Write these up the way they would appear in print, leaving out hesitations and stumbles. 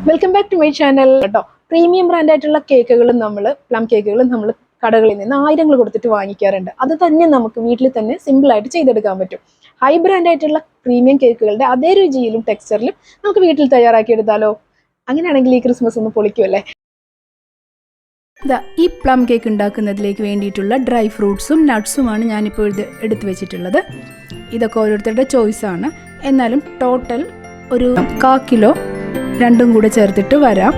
Welcome back to my channel കേട്ടോ. Premium ബ്രാൻഡായിട്ടുള്ള കേക്കുകളും പ്ലം കേക്കുകളും നമ്മൾ കടകളിൽ നിന്ന് ആയിരങ്ങൾ കൊടുത്തിട്ട് വാങ്ങിക്കാറുണ്ട്. അത് തന്നെ നമുക്ക് വീട്ടിൽ തന്നെ സിമ്പിളായിട്ട് ചെയ്തെടുക്കാൻ പറ്റും. ഹൈ ബ്രാൻഡായിട്ടുള്ള പ്രീമിയം കേക്കുകളുടെ അതേ രുചിയിലും ടെക്സ്ചറിലും നമുക്ക് വീട്ടിൽ തയ്യാറാക്കി എടുത്താലോ? അങ്ങനെയാണെങ്കിൽ ഈ ക്രിസ്മസ് ഒന്ന് പൊളിക്കുമല്ലേ. ഈ പ്ലം കേക്ക് ഉണ്ടാക്കുന്നതിലേക്ക് വേണ്ടിയിട്ടുള്ള ഡ്രൈ ഫ്രൂട്ട്സും നട്ട്സുമാണ് ഞാനിപ്പോൾ ഇത് എടുത്തു വെച്ചിട്ടുള്ളത്. ഇതൊക്കെ ഓരോരുത്തരുടെ ചോയ്സാണ്. എന്നാലും ടോട്ടൽ ഒരു 1/4 കിലോ രണ്ടും കൂടെ ചേർത്തിട്ട് വരാം.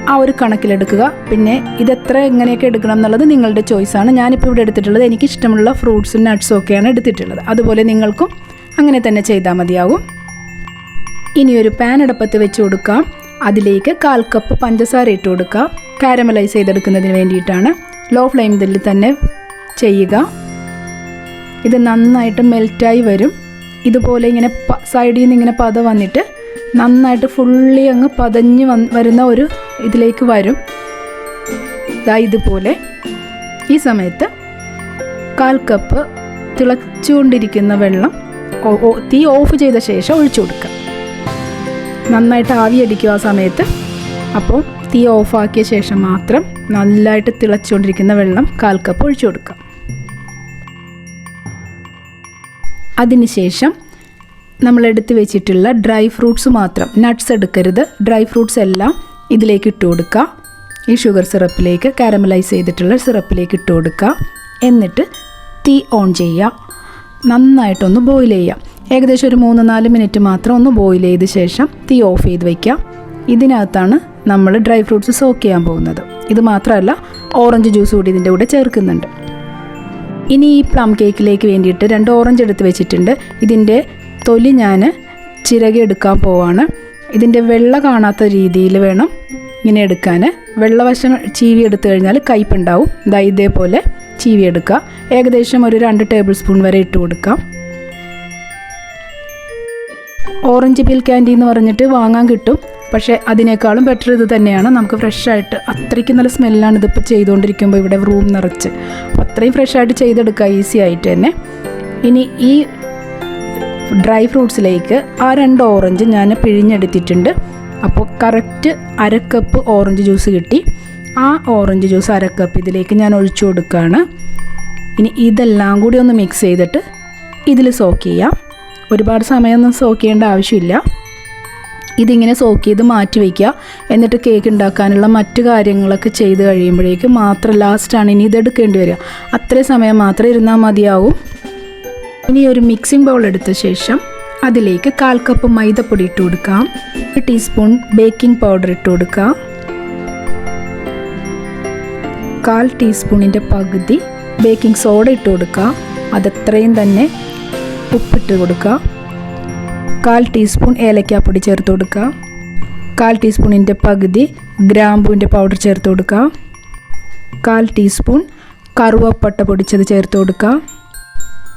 ആ ഒരു കണക്കിലെടുക്കുക. പിന്നെ ഇതെത്ര എങ്ങനെയൊക്കെ എടുക്കണം എന്നുള്ളത് നിങ്ങളുടെ ചോയ്സാണ്. ഞാനിപ്പോൾ ഇവിടെ എടുത്തിട്ടുള്ളത് എനിക്കിഷ്ടമുള്ള ഫ്രൂട്ട്സും നട്ട്സും ഒക്കെയാണ് എടുത്തിട്ടുള്ളത്. അതുപോലെ നിങ്ങൾക്കും അങ്ങനെ തന്നെ ചെയ്താൽ മതിയാകും. ഇനി ഒരു പാൻ അടുപ്പത്ത് വെച്ച് കൊടുക്കാം. അതിലേക്ക് 1/4 കപ്പ് പഞ്ചസാര ഇട്ട് കൊടുക്കുക. കാരമലൈസ് ചെയ്തെടുക്കുന്നതിന് വേണ്ടിയിട്ടാണ്. ലോ ഫ്ലെയിമിൽ തന്നെ ചെയ്യുക. ഇത് നന്നായിട്ട് മെൽറ്റായി വരും. ഇതുപോലെ ഇങ്ങനെ സൈഡിൽ നിന്ന് ഇങ്ങനെ പത വന്നിട്ട് നന്നായിട്ട് ഫുള്ളി അങ്ങ് പതഞ്ഞ് വരുന്ന ഒരു ഇതിലേക്ക് വരും. ഇതുപോലെ ഈ സമയത്ത് 1/4 കപ്പ് തിളച്ചുകൊണ്ടിരിക്കുന്ന വെള്ളം തീ ഓഫ് ചെയ്ത ശേഷം ഒഴിച്ചു കൊടുക്കുക. നന്നായിട്ട് ആവി അടിക്കുക ആ സമയത്ത്. അപ്പോൾ തീ ഓഫാക്കിയ ശേഷം മാത്രം നല്ലതായിട്ട് തിളച്ചുകൊണ്ടിരിക്കുന്ന വെള്ളം 1/4 കപ്പ് ഒഴിച്ചു കൊടുക്കുക. അതിനുശേഷം നമ്മൾ എടുത്ത് വെച്ചിട്ടുള്ള ഡ്രൈ ഫ്രൂട്ട്സ് മാത്രം, നട്ട്സ് എടുക്കരുത്, ഡ്രൈ ഫ്രൂട്ട്സ് എല്ലാം ഇതിലേക്ക് ഇട്ട് കൊടുക്കുക. ഈ ഷുഗർ സിറപ്പിലേക്ക്, കാരമലൈസ് ചെയ്തിട്ടുള്ള സിറപ്പിലേക്ക് ഇട്ട് കൊടുക്കുക. എന്നിട്ട് തീ ഓൺ ചെയ്യുക. നന്നായിട്ടൊന്ന് ബോയിൽ ചെയ്യുക. ഏകദേശം ഒരു 3-4 മിനിറ്റ് മാത്രം ഒന്ന് ബോയിൽ ചെയ്ത ശേഷം തീ ഓഫ് ചെയ്ത് വയ്ക്കുക. ഇതിനകത്താണ് നമ്മൾ ഡ്രൈ ഫ്രൂട്ട്സ് സോക്ക് ചെയ്യാൻ പോകുന്നത്. ഇത് മാത്രമല്ല, ഓറഞ്ച് ജ്യൂസ് കൂടി ഇതിൻ്റെ കൂടെ ചേർക്കുന്നുണ്ട്. ഇനി ഈ പ്ലം കേക്കിലേക്ക് വേണ്ടിയിട്ട് 2 ഓറഞ്ച് എടുത്ത് വെച്ചിട്ടുണ്ട്. ഇതിൻ്റെ തൊലി ഞാൻ ചിരകി എടുക്കാൻ പോവാണ്. ഇതിൻ്റെ വെള്ള കാണാത്ത രീതിയിൽ വേണം ഇങ്ങനെ എടുക്കാൻ. വെള്ളവശം ചീവി എടുത്തു കഴിഞ്ഞാൽ കയ്പുണ്ടാവും. ഇതേപോലെ ചീവി എടുക്കുക. ഏകദേശം ഒരു 2 ടേബിൾ സ്പൂൺ വരെ ഇട്ട് കൊടുക്കാം. ഓറഞ്ച് പീൽ ക്യാൻഡി എന്ന് പറഞ്ഞിട്ട് വാങ്ങാൻ കിട്ടും. പക്ഷേ അതിനേക്കാളും ബെറ്റർ ഇത് തന്നെയാണ്. നമുക്ക് ഫ്രഷായിട്ട്, അത്രയ്ക്ക് നല്ല സ്മെല്ലാണ് ഇതിപ്പോൾ ചെയ്തുകൊണ്ടിരിക്കുമ്പോൾ ഇവിടെ റൂം നിറച്ച്. അത്രയും ഫ്രഷായിട്ട് ചെയ്തെടുക്കുക, ഈസി ആയിട്ട് തന്നെ. ഇനി ഈ ഡ്രൈ ഫ്രൂട്ട്സിലേക്ക് ആ 2 ഓറഞ്ച് ഞാൻ പിഴിഞ്ഞെടുത്തിട്ടുണ്ട്. അപ്പോൾ കറക്റ്റ് 1/2 കപ്പ് ഓറഞ്ച് ജ്യൂസ് കിട്ടി. ആ ഓറഞ്ച് ജ്യൂസ് 1/2 കപ്പ് ഇതിലേക്ക് ഞാൻ ഒഴിച്ചു കൊടുക്കുകയാണ്. ഇനി ഇതെല്ലാം കൂടി ഒന്ന് മിക്സ് ചെയ്തിട്ട് ഇതിൽ സോക്ക് ചെയ്യാം. ഒരുപാട് സമയമൊന്നും സോക്ക് ചെയ്യേണ്ട ആവശ്യമില്ല. ഇതിങ്ങനെ സോക്ക് ചെയ്ത് മാറ്റി വയ്ക്കുക. എന്നിട്ട് കേക്ക് ഉണ്ടാക്കാനുള്ള മറ്റു കാര്യങ്ങളൊക്കെ ചെയ്ത് കഴിയുമ്പോഴേക്കും മാത്രം ലാസ്റ്റാണ് ഇനി ഇതെടുക്കേണ്ടി വരിക. അത്രയും സമയം മാത്രം ഇരുന്നാൽ മതിയാവും. ഇനി ഒരു മിക്സിംഗ് ബൗൾ എടുത്ത ശേഷം അതിലേക്ക് 1/4 കപ്പ് മൈദപ്പൊടി ഇട്ട് കൊടുക്കാം. 1 ടീസ്പൂൺ ബേക്കിംഗ് പൗഡർ ഇട്ട് കൊടുക്കുക. 1/4 ടീസ്പൂണിൻ്റെ പകുതി ബേക്കിംഗ് സോഡ ഇട്ട് കൊടുക്കുക. അതത്രയും തന്നെ ഉപ്പിട്ട് കൊടുക്കുക. 1/4 ടീസ്പൂൺ ഏലക്കാപ്പൊടി ചേർത്ത് കൊടുക്കുക. 1/4 ടീസ്പൂണിൻ്റെ പകുതി ഗ്രാമ്പൂവിൻ്റെ പൗഡർ ചേർത്ത് കൊടുക്കുക. 1/4 ടീസ്പൂൺ കറുവപ്പട്ട പൊടിച്ചത് ചേർത്ത് കൊടുക്കുക.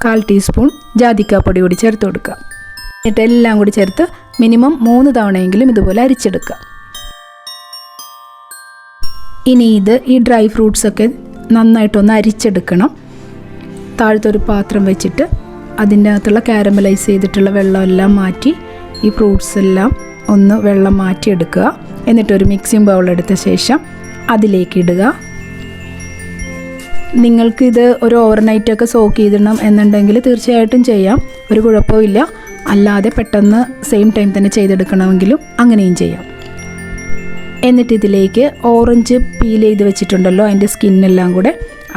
1/4 ടീസ്പൂൺ ജാതിക്കാപ്പൊടി കൂടി ചേർത്ത് കൊടുക്കുക. എന്നിട്ട് എല്ലാം കൂടി ചേർത്ത് മിനിമം 3 തവണയെങ്കിലും ഇതുപോലെ അരിച്ചെടുക്കുക. ഇനി ഈ ഡ്രൈ ഫ്രൂട്ട്സൊക്കെ നന്നായിട്ടൊന്ന് അരിച്ചെടുക്കണം. താഴത്തൊരു പാത്രം വെച്ചിട്ട് അതിൻ്റെ അകത്തുള്ള കാരമലൈസ് ചെയ്തിട്ടുള്ള വെള്ളമെല്ലാം മാറ്റി ഈ ഫ്രൂട്ട്സ് എല്ലാം ഒന്ന് വെള്ളം മാറ്റിയെടുക്കുക. എന്നിട്ടൊരു മിക്സിംഗ് ബൗൾ എടുത്ത ശേഷം അതിലേക്ക് ഇടുക. നിങ്ങൾക്കിത് ഒരു ഓവർനൈറ്റൊക്കെ സോക്ക് ചെയ്തിടണം എന്നുണ്ടെങ്കിൽ തീർച്ചയായിട്ടും ചെയ്യാം, ഒരു കുഴപ്പമില്ല. അല്ലാതെ പെട്ടെന്ന് സെയിം ടൈം തന്നെ ചെയ്തെടുക്കണമെങ്കിലും അങ്ങനെയും ചെയ്യാം. എന്നിട്ട് ഇതിലേക്ക് ഓറഞ്ച് പീൽ ചെയ്ത് വെച്ചിട്ടുണ്ടല്ലോ, അതിൻ്റെ സ്കിന്നെല്ലാം കൂടെ,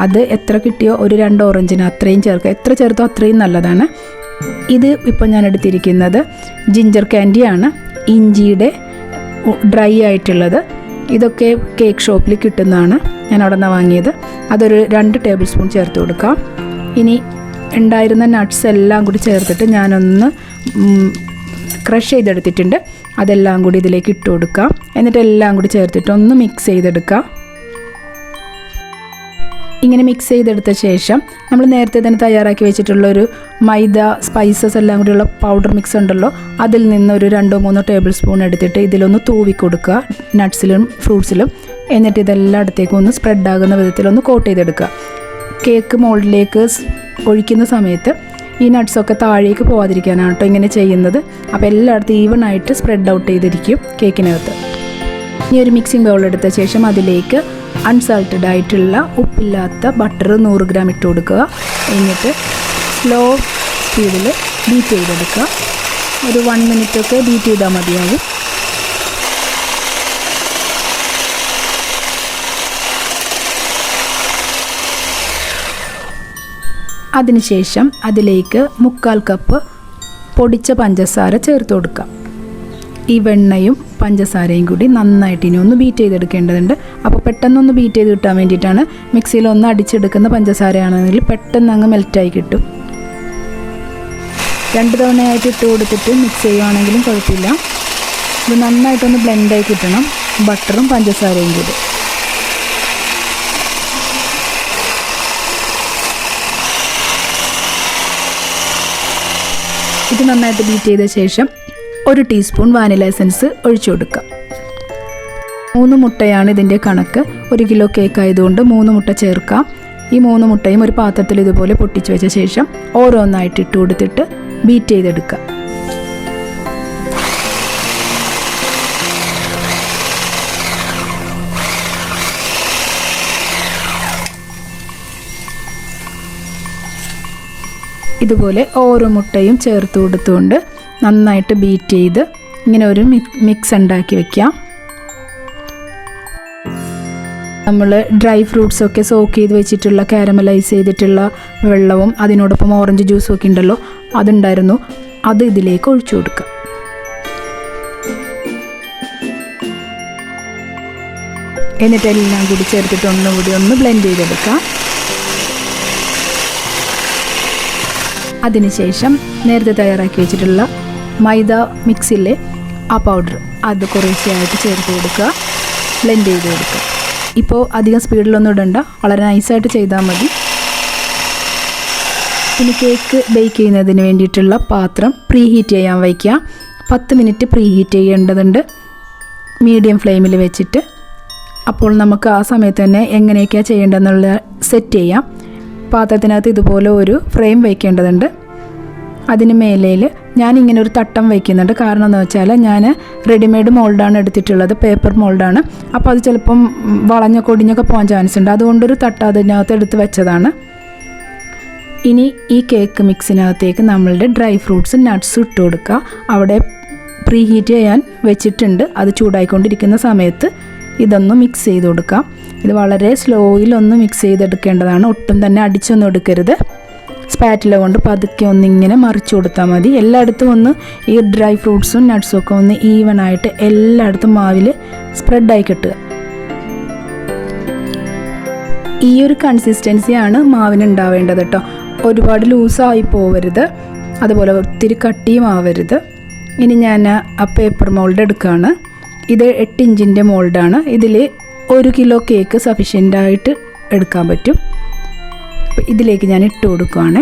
അത് എത്ര കിട്ടിയോ ഒരു 2 ഓറഞ്ചിന് അത്രയും ചേർക്കുക. എത്ര ചേർത്തോ അത്രയും നല്ലതാണ്. ഇത് ഇപ്പോൾ ഞാൻ എടുത്തിരിക്കുന്നത് ജിഞ്ചർ ക്യാൻഡിയാണ്, ഇഞ്ചിയുടെ ഡ്രൈ ആയിട്ടുള്ളത്. ഇതൊക്കെ കേക്ക് ഷോപ്പിൽ കിട്ടുന്നതാണ്, ഞാൻ അവിടെ നിന്ന് വാങ്ങിയത്. അതൊരു 2 ടേബിൾ സ്പൂൺ ചേർത്ത് കൊടുക്കാം. ഇനി ഉണ്ടായിരുന്ന നട്ട്സ് എല്ലാം കൂടി ചേർത്തിട്ട് ഞാനൊന്ന് ക്രഷ് ചെയ്തെടുത്തിട്ടുണ്ട്. അതെല്ലാം കൂടി ഇതിലേക്ക് ഇട്ട് കൊടുക്കാം. എന്നിട്ട് എല്ലാം കൂടി ചേർത്തിട്ട് ഒന്ന് മിക്സ് ചെയ്തെടുക്കാം. ഇങ്ങനെ മിക്സ് ചെയ്തെടുത്ത ശേഷം നമ്മൾ നേരത്തെ തന്നെ തയ്യാറാക്കി വെച്ചിട്ടുള്ളൊരു മൈദ സ്പൈസസ് എല്ലാം കൂടിയുള്ള പൗഡർ മിക്സ് ഉണ്ടല്ലോ, അതിൽ നിന്ന് ഒരു 2-3 ടേബിൾ സ്പൂൺ എടുത്തിട്ട് ഇതിലൊന്ന് തൂവി കൊടുക്കുക, നട്ട്സിലും ഫ്രൂട്ട്സിലും. എന്നിട്ട് ഇതെല്ലാം അടുത്തേക്കും ഒന്ന് സ്പ്രെഡാകുന്ന വിധത്തിലൊന്ന് കോട്ട് ചെയ്തെടുക്കുക. കേക്ക് മോൾഡിലേക്ക് ഒഴിക്കുന്ന സമയത്ത് ഈ നട്ട്സൊക്കെ താഴേക്ക് പോകാതിരിക്കാനാണ് കേട്ടോ ഇങ്ങനെ ചെയ്യുന്നത്. അപ്പോൾ എല്ലായിടത്തും ഈവൺ ആയിട്ട് സ്പ്രെഡ് ഔട്ട് ചെയ്തിരിക്കും കേക്കിനകത്ത്. ഇനി ഒരു മിക്സിംഗ് ബൗൾ എടുത്ത ശേഷം അതിലേക്ക് അൺസാൾട്ടഡ് ആയിട്ടുള്ള ഉപ്പില്ലാത്ത ബട്ടർ 100 ഗ്രാം ഇട്ട് കൊടുക്കുക. എന്നിട്ട് സ്ലോ സ്പീഡിൽ ബീറ്റ് ചെയ്തെടുക്കുക. ഒരു 1 മിനിറ്റൊക്കെ ബീറ്റ് ചെയ്താൽ മതിയാകും. അതിനുശേഷം അതിലേക്ക് 1/4 കപ്പ് പൊടിച്ച പഞ്ചസാര ചേർത്ത് കൊടുക്കാം. ഈ വെണ്ണയും പഞ്ചസാരയും കൂടി നന്നായിട്ട് ഇനി ഒന്ന് ബീറ്റ് ചെയ്തെടുക്കേണ്ടതുണ്ട്. അപ്പോൾ പെട്ടെന്നൊന്ന് ബീറ്റ് ചെയ്ത് കിട്ടാൻ വേണ്ടിയിട്ടാണ്. മിക്സിയിൽ ഒന്ന് അടിച്ചെടുക്കുന്ന പഞ്ചസാരയാണെങ്കിൽ പെട്ടെന്ന് അങ്ങ് മെൽറ്റായി കിട്ടും. 2 തവണയായിട്ട് ഇട്ട് കൊടുത്തിട്ട് മിക്സ് ചെയ്യുകയാണെങ്കിലും കുഴപ്പമില്ല. ഇത് നന്നായിട്ടൊന്ന് ബ്ലെൻഡായി കിട്ടണം, ബട്ടറും പഞ്ചസാരയും കൂടി. ഇത് നന്നായിട്ട് ബീറ്റ് ചെയ്ത ശേഷം 1 ടീസ്പൂൺ വാനില എസൻസ് ഒഴിച്ചു കൊടുക്കുക. 3 മുട്ടയാണ് ഇതിൻ്റെ കണക്ക്. 1 കിലോ കേക്ക് ആയതുകൊണ്ട് 3 മുട്ട ചേർക്കാം. ഈ 3 മുട്ടയും ഒരു പാത്രത്തിൽ ഇതുപോലെ പൊട്ടിച്ചു വെച്ച ശേഷം ഓരോന്നായിട്ട് ഇട്ട് കൊടുത്തിട്ട് ബീറ്റ് ചെയ്തെടുക്കുക. ഇതുപോലെ ഓരോ മുട്ടയും ചേർത്ത് കൊടുത്തുകൊണ്ട് നന്നായിട്ട് ബീറ്റ് ചെയ്ത് ഇങ്ങനെ ഒരു മിക്സ് ഉണ്ടാക്കി വെക്കാം. നമ്മൾ ഡ്രൈ ഫ്രൂട്ട്സൊക്കെ സോക്ക് ചെയ്ത് വെച്ചിട്ടുള്ള കാരമലൈസ് ചെയ്തിട്ടുള്ള വെള്ളവും അതിനോടൊപ്പം ഓറഞ്ച് ജ്യൂസും ഒക്കെ ഉണ്ടല്ലോ, അതുണ്ടായിരുന്നു. അത് ഇതിലേക്ക് ഒഴിച്ചു കൊടുക്കുക. എന്നിട്ട് എല്ലാം കൂടി ചേർത്തിട്ട് ഒന്നുകൂടി ഒന്ന് ബ്ലെൻഡ് ചെയ്തെടുക്കാം. അതിനുശേഷം നേരത്തെ തയ്യാറാക്കി വെച്ചിട്ടുള്ള മൈദ മിക്സിലെ ആ പൗഡർ അത് കുറേശ്ശെയായിട്ട് ചേർത്ത് കൊടുക്കുക, ബ്ലെൻഡ് ചെയ്ത് കൊടുക്കുക. ഇപ്പോൾ അധികം സ്പീഡിലൊന്നും ഇടണ്ട, വളരെ നൈസായിട്ട് ചെയ്താൽ മതി. ഇനി കേക്ക് ബേക്ക് ചെയ്യുന്നതിന് വേണ്ടിയിട്ടുള്ള പാത്രം പ്രീ ഹീറ്റ് ചെയ്യാൻ വയ്ക്കുക. 10 മിനിറ്റ് പ്രീ ഹീറ്റ് ചെയ്യേണ്ടതുണ്ട് മീഡിയം ഫ്ലെയിമിൽ വെച്ചിട്ട്. അപ്പോൾ നമുക്ക് ആ സമയത്ത് തന്നെ എങ്ങനെയൊക്കെയാണ് ചെയ്യേണ്ടതെന്നുള്ള സെറ്റ് ചെയ്യാം. പാത്രത്തിനകത്ത് ഇതുപോലെ ഒരു ഫ്രെയിം വയ്ക്കേണ്ടതുണ്ട്. അതിന് മേലയിൽ ഞാനിങ്ങനെ ഒരു തട്ടം വയ്ക്കുന്നുണ്ട്. കാരണം എന്ന് വെച്ചാൽ ഞാൻ റെഡിമെയ്ഡ് മോൾഡാണ് എടുത്തിട്ടുള്ളത്, പേപ്പർ മോൾഡാണ്. അപ്പോൾ അത് ചിലപ്പം വളഞ്ഞൊക്കെ പോകാൻ ചാൻസ് ഉണ്ട്. അതുകൊണ്ടൊരു തട്ടം അതിനകത്ത് എടുത്ത് വെച്ചതാണ്. ഇനി ഈ കേക്ക് മിക്സിനകത്തേക്ക് നമ്മളുടെ ഡ്രൈ ഫ്രൂട്ട്സും നട്ട്സും ഇട്ട് കൊടുക്കുക. അവിടെ പ്രീ ഹീറ്റ് ചെയ്യാൻ വെച്ചിട്ടുണ്ട്. അത് ചൂടായിക്കൊണ്ടിരിക്കുന്ന സമയത്ത് ഇതൊന്ന് മിക്സ് ചെയ്ത് കൊടുക്കാം. ഇത് വളരെ സ്ലോയിലൊന്ന് മിക്സ് ചെയ്തെടുക്കേണ്ടതാണ്, ഒട്ടും തന്നെ അടിച്ചൊന്നും എടുക്കരുത്. സ്പാറ്റില കൊണ്ട് പതുക്കെ ഒന്നിങ്ങനെ മറിച്ച് കൊടുത്താൽ മതി. എല്ലായിടത്തും ഒന്ന് ഈ ഡ്രൈ ഫ്രൂട്ട്സും നട്ട്സും ഒക്കെ ഒന്ന് ഈവനായിട്ട് എല്ലായിടത്തും മാവിൽ സ്പ്രെഡായി കിട്ടുക. ഈ ഒരു കൺസിസ്റ്റൻസിയാണ് മാവിന് ഉണ്ടാവേണ്ടത് കേട്ടോ. ഒരുപാട് ലൂസായി പോവരുത്, അതുപോലെ ഒത്തിരി കട്ടിയും ആവരുത്. ഇനി ഞാൻ ആ പേപ്പർ മോൾഡ് എടുക്കുകയാണ്. ഇത് 8 ഇഞ്ചിൻ്റെ മോൾഡാണ്. ഇതിൽ 1 കിലോ കേക്ക് സഫീഷ്യൻ്റായിട്ട് എടുക്കാൻ പറ്റും. അപ്പോൾ ഇതിലേക്ക് ഞാൻ ഇട്ട് കൊടുക്കുകയാണ്.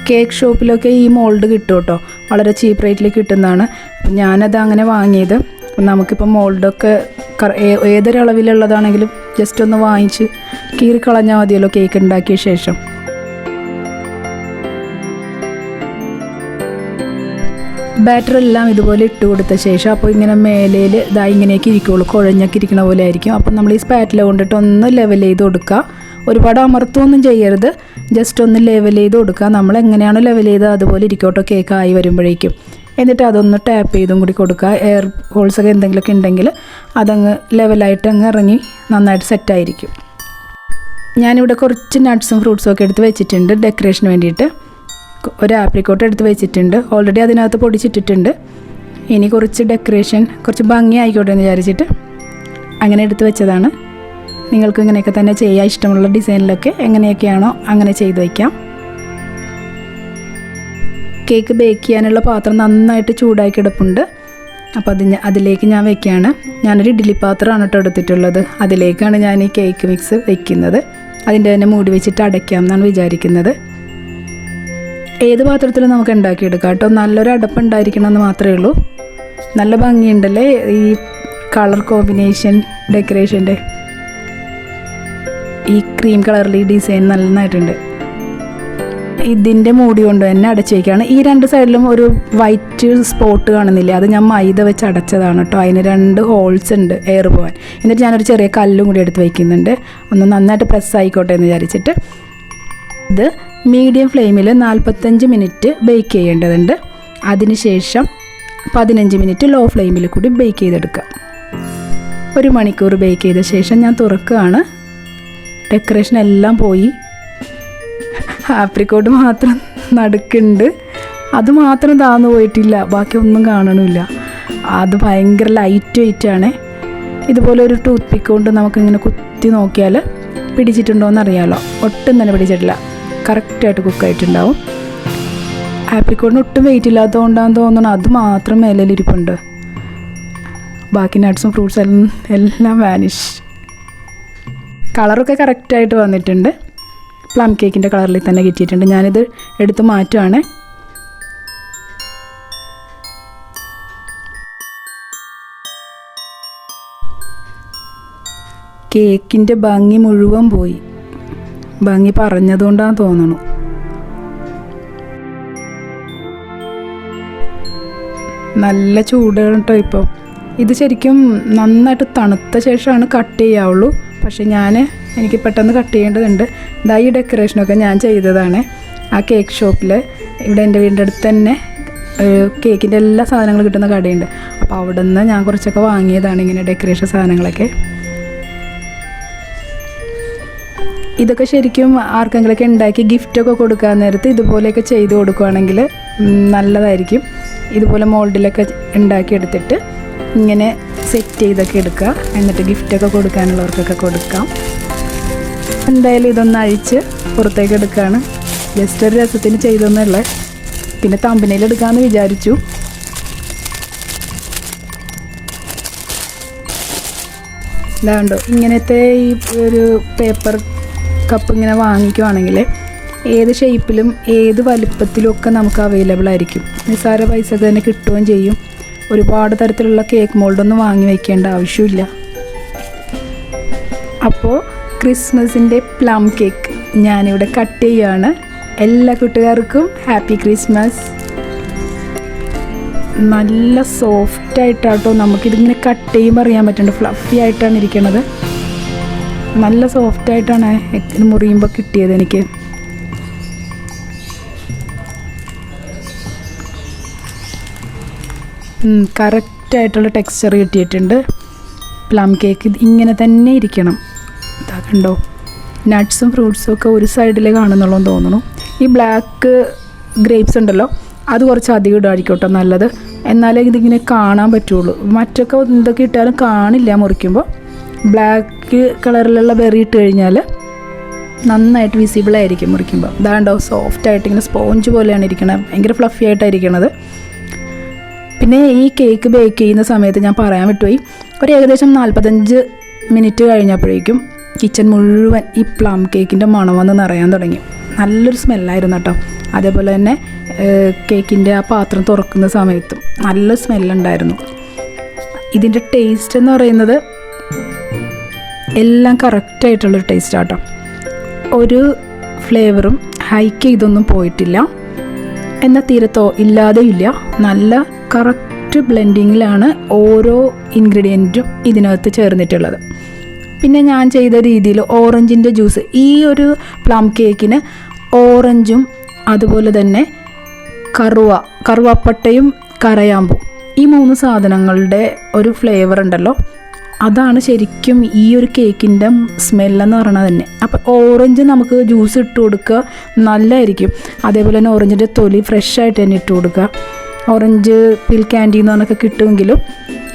കേക്ക് ഷോപ്പിലൊക്കെ ഈ മോൾഡ് കിട്ടും കേട്ടോ, വളരെ ചീപ്പ് റേറ്റിൽ കിട്ടുന്നതാണ്. അപ്പം ഞാനത് അങ്ങനെ വാങ്ങിയത്. നമുക്കിപ്പോൾ മോൾഡൊക്കെ ഏതൊരളവിലുള്ളതാണെങ്കിലും ജസ്റ്റ് ഒന്ന് വാങ്ങിച്ച് കീറിക്കളഞ്ഞാൽ മതിയല്ലോ കേക്ക് ഉണ്ടാക്കിയ ശേഷം. ബാറ്റർ എല്ലാം ഇതുപോലെ ഇട്ട് കൊടുത്ത ശേഷം അപ്പോൾ ഇങ്ങനെ മേലയിൽ ഇതാ ഇങ്ങനെയൊക്കെ ഇരിക്കുകയുള്ളൂ, കുഴഞ്ഞൊക്കെ ഇരിക്കണ പോലെ ആയിരിക്കും. അപ്പോൾ നമ്മൾ ഈ സ്പാറ്റില കൊണ്ടിട്ട് ഒന്ന് ലെവൽ ചെയ്ത് കൊടുക്കുക. ഒരുപാട് അമർത്തൊന്നും ചെയ്യരുത്, ജസ്റ്റ് ഒന്ന് ലെവൽ ചെയ്ത് കൊടുക്കുക. നമ്മൾ എങ്ങനെയാണ് ലെവൽ ചെയ്തത് അതുപോലെ ഇരിക്കോട്ടോ കേക്ക് ആയി വരുമ്പോഴേക്കും. എന്നിട്ട് അതൊന്ന് ടാപ്പ് ചെയ്തും കൂടി കൊടുക്കുക. എയർ ഹോൾസൊക്കെ എന്തെങ്കിലുമൊക്കെ ഉണ്ടെങ്കിൽ അതങ്ങ് ലെവലായിട്ട് അങ്ങ് ഇറങ്ങി നന്നായിട്ട് സെറ്റായിരിക്കും. ഞാനിവിടെ കുറച്ച് നട്ട്സും ഫ്രൂട്ട്സും ഒക്കെ എടുത്ത് വെച്ചിട്ടുണ്ട് ഡെക്കറേഷന് വേണ്ടിയിട്ട്. ഒരു ആപ്രിക്കോട്ട് എടുത്ത് വെച്ചിട്ടുണ്ട്, ഓൾറെഡി അതിനകത്ത് പൊടിച്ചിട്ടിട്ടുണ്ട്. ഇനി കുറച്ച് ഡെക്കറേഷൻ കുറച്ച് ഭംഗി ആയിക്കോട്ടെ എന്ന് വിചാരിച്ചിട്ട് അങ്ങനെ എടുത്ത് വെച്ചതാണ്. നിങ്ങൾക്ക് ഇങ്ങനെയൊക്കെ തന്നെ ചെയ്യാൻ ഇഷ്ടമുള്ള ഡിസൈനിലൊക്കെ എങ്ങനെയൊക്കെയാണോ അങ്ങനെ ചെയ്ത് വയ്ക്കാം. കേക്ക് ബേക്ക് ചെയ്യാനുള്ള പാത്രം നന്നായിട്ട് ചൂടായി കിടപ്പുണ്ട്. അപ്പോൾ അതിലേക്ക് ഞാൻ വെക്കുകയാണ്. ഞാനൊരു ഇഡ്ഡലി പാത്രമാണ് കേട്ടോ എടുത്തിട്ടുള്ളത്. അതിലേക്കാണ് ഞാൻ ഈ കേക്ക് മിക്സ് വെക്കുന്നത്. അതിൻ്റെ തന്നെ മൂടി വെച്ചിട്ട് അടയ്ക്കാം എന്നാണ് വിചാരിക്കുന്നത്. ഏത് പാത്രത്തിലും നമുക്ക് ഉണ്ടാക്കിയെടുക്കാം കേട്ടോ. നല്ലൊരു അടപ്പുണ്ടായിരിക്കണം എന്ന് മാത്രമേ ഉള്ളൂ. നല്ല ഭംഗിയുണ്ടല്ലേ ഈ കളർ കോമ്പിനേഷൻ ഡെക്കറേഷൻ്റെ. ഈ ക്രീം കളറിൽ ഈ ഡിസൈൻ നന്നായിട്ടുണ്ട്. ഇതിൻ്റെ മൂടി കൊണ്ട് തന്നെ അടച്ചു വയ്ക്കുകയാണ്. ഈ രണ്ട് സൈഡിലും ഒരു വൈറ്റ് സ്പോട്ട് കാണുന്നില്ല, അത് ഞാൻ മൈദ വെച്ച് അടച്ചതാണ് കേട്ടോ. അതിന് 2 ഹോൾസ് ഉണ്ട് എയർ പോകാൻ. എന്നിട്ട് ഞാനൊരു ചെറിയ കല്ലും കൂടി എടുത്ത് വയ്ക്കുന്നുണ്ട്, ഒന്ന് നന്നായിട്ട് പ്രസ് ആയിക്കോട്ടെ എന്ന് വിചാരിച്ചിട്ട്. ഇത് മീഡിയം ഫ്ലെയിമിൽ 45 മിനിറ്റ് ബേക്ക് ചെയ്യേണ്ടതുണ്ട്. അതിനുശേഷം 15 മിനിറ്റ് ലോ ഫ്ലെയിമിൽ കൂടി ബേക്ക് ചെയ്തെടുക്കുക. 1 മണിക്കൂർ ബേക്ക് ചെയ്ത ശേഷം ഞാൻ തുറക്കുകയാണ്. ഡെക്കറേഷൻ എല്ലാം പോയി, ആപ്രിക്കോട്ട് മാത്രം നടുക്കുണ്ട്, അത് മാത്രം താന്നു പോയിട്ടില്ല, ബാക്കി ഒന്നും കാണണില്ല. അത് ഭയങ്കര ലൈറ്റ് വെയിറ്റാണ്. ഇതുപോലെ ഒരു ടൂത്ത് പിക്ക് കൊണ്ട് നമുക്കിങ്ങനെ കുത്തി നോക്കിയാൽ പിടിച്ചിട്ടുണ്ടോയെന്ന് അറിയാമല്ലോ. ഒട്ടും തന്നെ പിടിച്ചിട്ടില്ല, കറക്റ്റായിട്ട് കുക്കായിട്ടുണ്ടാവും. ആപ്രിക്കോട്ടിന് ഒട്ടും വെയിറ്റ് ഇല്ലാത്തതുകൊണ്ടാണെന്ന് തോന്നുന്നു അത് മാത്രം മേലിരിപ്പുണ്ട്. ബാക്കി നട്ട്സും ഫ്രൂട്ട്സും എല്ലാം വാനിഷ്. കളറൊക്കെ കറക്റ്റായിട്ട് വന്നിട്ടുണ്ട്, പ്ലം കേക്കിൻ്റെ കളറിൽ തന്നെ കിട്ടിയിട്ടുണ്ട്. ഞാനിത് എടുത്ത് മാറ്റുവാണ്. കേക്കിൻ്റെ ഭംഗി മുഴുവൻ പോയി, ഭംഗി പറഞ്ഞതുകൊണ്ടാണ് തോന്നുന്നു. നല്ല ചൂടാണ് കേട്ടോ ഇപ്പം. ഇത് ശരിക്കും നന്നായിട്ട് തണുത്ത ശേഷമാണ് കട്ട് ചെയ്യാവുള്ളൂ. പക്ഷേ എനിക്ക് പെട്ടെന്ന് കട്ട് ചെയ്യേണ്ടതുണ്ട്. ഈ ഡെക്കറേഷനൊക്കെ ഞാൻ ചെയ്തതാണ് ആ കേക്ക് ഷോപ്പിൽ. ഇവിടെ എൻ്റെ വീടിൻ്റെ അടുത്ത് തന്നെ കേക്കിൻ്റെ എല്ലാ സാധനങ്ങളും കിട്ടുന്ന കടയുണ്ട്. അപ്പോൾ അവിടെ നിന്ന് ഞാൻ കുറച്ചൊക്കെ വാങ്ങിയതാണ് ഇങ്ങനെ ഡെക്കറേഷൻ സാധനങ്ങളൊക്കെ. ഇതൊക്കെ ശരിക്കും ആർക്കെങ്കിലൊക്കെ ഉണ്ടാക്കി ഗിഫ്റ്റൊക്കെ കൊടുക്കാൻ നേരത്ത് ഇതുപോലെയൊക്കെ ചെയ്ത് കൊടുക്കുകയാണെങ്കിൽ നല്ലതായിരിക്കും. ഇതുപോലെ മോൾഡിലൊക്കെ ഉണ്ടാക്കിയെടുത്തിട്ട് ഇങ്ങനെ സെറ്റ് ചെയ്തൊക്കെ എടുക്കുക, എന്നിട്ട് ഗിഫ്റ്റൊക്കെ കൊടുക്കാനുള്ളവർക്കൊക്കെ കൊടുക്കാം. എന്തായാലും ഇതൊന്ന് അഴിച്ച് പുറത്തേക്ക് എടുക്കുകയാണ്. ജസ്റ്റ് ഒരു രസത്തിന് ചെയ്തൊന്നുമല്ല, പിന്നെ തമ്പനയിൽ എടുക്കാമെന്ന് വിചാരിച്ചു. ഇതാണ്ടോ ഇങ്ങനത്തെ ഈ ഒരു പേപ്പർ കപ്പ് ഇങ്ങനെ വാങ്ങിക്കുവാണെങ്കിൽ ഏത് ഷേപ്പിലും ഏത് വലിപ്പത്തിലും ഒക്കെ നമുക്ക് അവൈലബിൾ ആയിരിക്കും. നിസ്സാര പൈസക്ക് തന്നെ കിട്ടുകയും ചെയ്യും. ഒരുപാട് തരത്തിലുള്ള കേക്ക് മോൾഡൊന്നും വാങ്ങി വയ്ക്കേണ്ട ആവശ്യമില്ല. അപ്പോൾ ക്രിസ്മസിൻ്റെ പ്ലം കേക്ക് ഞാനിവിടെ കട്ട് ചെയ്യുകയാണ്. എല്ലാ കൂട്ടുകാർക്കും ഹാപ്പി ക്രിസ്മസ്. നല്ല സോഫ്റ്റായിട്ടാട്ടോ നമുക്കിതിങ്ങനെ കട്ട് ചെയ്യുമ്പോൾ അറിയാൻ പറ്റുന്നുണ്ട്, ഫ്ലഫി ആയിട്ടാണ് ഇരിക്കണത്. നല്ല സോഫ്റ്റായിട്ടാണ് ഇത് മുറിയുമ്പോൾ കിട്ടിയത് എനിക്ക്. കറക്റ്റായിട്ടുള്ള ടെക്സ്ചർ കിട്ടിയിട്ടുണ്ട്. പ്ലം കേക്ക് ഇങ്ങനെ തന്നെ ഇരിക്കണം. ഇതാ കണ്ടോ, നട്ട്സും ഫ്രൂട്ട്സും ഒക്കെ ഒരു സൈഡിലേ കാണുന്നുള്ളൂ എന്ന് തോന്നുന്നു. ഈ ബ്ലാക്ക് ഗ്രേപ്സ് ഉണ്ടല്ലോ, അത് കുറച്ച് അധികം ഇടായിരിക്കട്ടോ നല്ലത്, എന്നാലേ ഇതിങ്ങനെ കാണാൻ പറ്റുള്ളൂ. മറ്റൊക്കെ എന്തൊക്കെ ഇട്ടാലും കാണില്ല മുറിക്കുമ്പോൾ. ബ്ലാക്ക് കളറിലുള്ള ബെറി ഇട്ട് കഴിഞ്ഞാൽ നന്നായിട്ട് വിസിബിളായിരിക്കും മുറിക്കുമ്പോൾ. ഇതാണ്ടോ സോഫ്റ്റായിട്ട് ഇങ്ങനെ സ്പോഞ്ച് പോലെയാണ് ഇരിക്കണത്, ഭയങ്കര ഫ്ലഫി ആയിട്ടായിരിക്കണത്. പിന്നെ ഈ കേക്ക് ബേക്ക് ചെയ്യുന്ന സമയത്ത് ഞാൻ പറയാൻ വിട്ടുപോയി, ഒരു ഏകദേശം 45 മിനിറ്റ് കഴിഞ്ഞപ്പോഴേക്കും കിച്ചൺ മുഴുവൻ ഈ പ്ലം കേക്കിൻ്റെ മണം വന്ന് നിറയാൻ തുടങ്ങി. നല്ലൊരു സ്മെല്ലായിരുന്നു കേട്ടോ. അതേപോലെ തന്നെ കേക്കിൻ്റെ ആ പാത്രം തുറക്കുന്ന സമയത്തും നല്ല സ്മെല്ലുണ്ടായിരുന്നു. ഇതിൻ്റെ ടേസ്റ്റ് എന്ന് പറയുന്നത് എല്ലാം കറക്റ്റായിട്ടുള്ളൊരു ടേസ്റ്റാട്ടോ. ഒരു ഫ്ലേവറും ഹൈക്ക് ചെയ്തൊന്നും പോയിട്ടില്ല, എന്നാൽ തീരത്തോ ഇല്ലാതെയില്ല. നല്ല കറക്റ്റ് ബ്ലെൻഡിങ്ങിലാണ് ഓരോ ഇൻഗ്രീഡിയൻറ്റും ഇതിനകത്ത് ചേർന്നിട്ടുള്ളത്. പിന്നെ ഞാൻ ചെയ്ത രീതിയിൽ ഓറഞ്ചിൻ്റെ ജ്യൂസ്, ഈ ഒരു പ്ലം കേക്കിന് ഓറഞ്ചും അതുപോലെ തന്നെ കറുവാപ്പട്ടയും കരയാമ്പും, ഈ 3 സാധനങ്ങളുടെ ഒരു ഫ്ലേവർ ഉണ്ടല്ലോ, അതാണ് ശരിക്കും ഈ ഒരു കേക്കിൻ്റെ സ്മെല്ലെന്ന് പറയണത് തന്നെ. അപ്പോൾ ഓറഞ്ച് നമുക്ക് ജ്യൂസ് ഇട്ട് കൊടുക്കുക, നല്ലതായിരിക്കും. അതേപോലെ തന്നെ ഓറഞ്ചിൻ്റെ തൊലി ഫ്രഷായിട്ട് തന്നെ ഇട്ട് കൊടുക്കുക. ഓറഞ്ച് പിൽ ക്യാൻഡി എന്ന് പറഞ്ഞൊക്കെ കിട്ടുമെങ്കിലും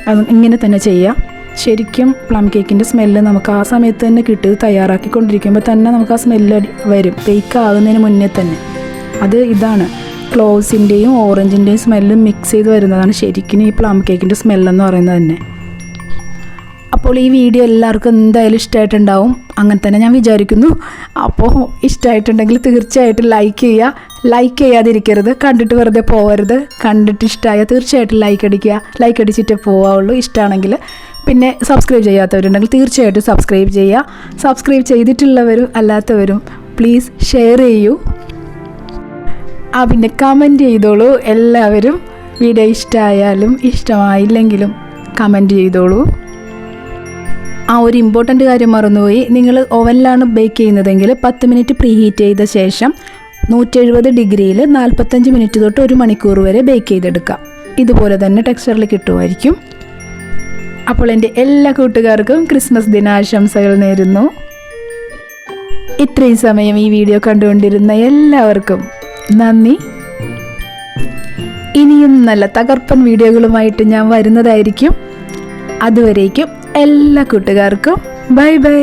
അത് ഇങ്ങനെ തന്നെ ചെയ്യാം. ശരിക്കും പ്ലം കേക്കിൻ്റെ സ്മെല്ല് നമുക്ക് ആ സമയത്ത് തന്നെ കിട്ടും. തയ്യാറാക്കിക്കൊണ്ടിരിക്കുമ്പോൾ തന്നെ നമുക്ക് ആ സ്മെല്ല് വരും, ബേക്ക് ആകുന്നതിന് മുന്നേ തന്നെ. അത് ഇതാണ് ക്ലോവ്സിൻ്റെയും ഓറഞ്ചിൻ്റെയും സ്മെല്ല് മിക്സ് ചെയ്ത് വരുന്നതാണ് ശരിക്കും ഈ പ്ലം കേക്കിൻ്റെ സ്മെല്ലെന്ന് പറയുന്നത് തന്നെ. അപ്പോൾ ഈ വീഡിയോ എല്ലാവർക്കും എന്തായാലും ഇഷ്ടമായിട്ടുണ്ടാവും, അങ്ങനെ തന്നെ ഞാൻ വിചാരിക്കുന്നു. അപ്പോൾ ഇഷ്ടമായിട്ടുണ്ടെങ്കിൽ തീർച്ചയായിട്ടും ലൈക്ക് ചെയ്യുക. ലൈക്ക് ചെയ്യാതിരിക്കരുത്, കണ്ടിട്ട് വെറുതെ പോകരുത്. കണ്ടിട്ട് ഇഷ്ടമായ തീർച്ചയായിട്ടും ലൈക്ക് അടിക്കുക. ലൈക്ക് അടിച്ചിട്ടേ പോവുള്ളൂ ഇഷ്ടമാണെങ്കിൽ. പിന്നെ സബ്സ്ക്രൈബ് ചെയ്യാത്തവരുണ്ടെങ്കിൽ തീർച്ചയായിട്ടും സബ്സ്ക്രൈബ് ചെയ്യുക. സബ്സ്ക്രൈബ് ചെയ്തിട്ടുള്ളവരും അല്ലാത്തവരും പ്ലീസ് ഷെയർ ചെയ്യൂ. പിന്നെ കമൻറ്റ് ചെയ്തോളൂ എല്ലാവരും. വീഡിയോ ഇഷ്ടമായാലും ഇഷ്ടമായില്ലെങ്കിലും കമൻറ്റ് ചെയ്തോളൂ. ഒരു ഇമ്പോർട്ടൻ്റ് കാര്യം മറന്നുപോയി. നിങ്ങൾ ഓവനിലാണ് ബേക്ക് ചെയ്യുന്നതെങ്കിൽ 10 മിനിറ്റ് പ്രീ ഹീറ്റ് ചെയ്ത ശേഷം 170 ഡിഗ്രിയിൽ 45 മിനിറ്റ് തൊട്ട് 1 മണിക്കൂർ വരെ ബേക്ക് ചെയ്തെടുക്കാം. ഇതുപോലെ തന്നെ ടെക്സ്ചറിൽ കിട്ടുമായിരിക്കും. അപ്പോൾ എൻ്റെ എല്ലാ കൂട്ടുകാർക്കും ക്രിസ്മസ് ദിനാശംസകൾ നേരുന്നു. ഇത്രയും സമയം ഈ വീഡിയോ കണ്ടുകൊണ്ടിരുന്ന എല്ലാവർക്കും നന്ദി. ഇനിയും നല്ല തകർപ്പൻ വീഡിയോകളുമായിട്ട് ഞാൻ വരുന്നതായിരിക്കും. അതുവരേക്കും എല്ലാ കൂട്ടുകാർക്കും ബൈ ബൈ.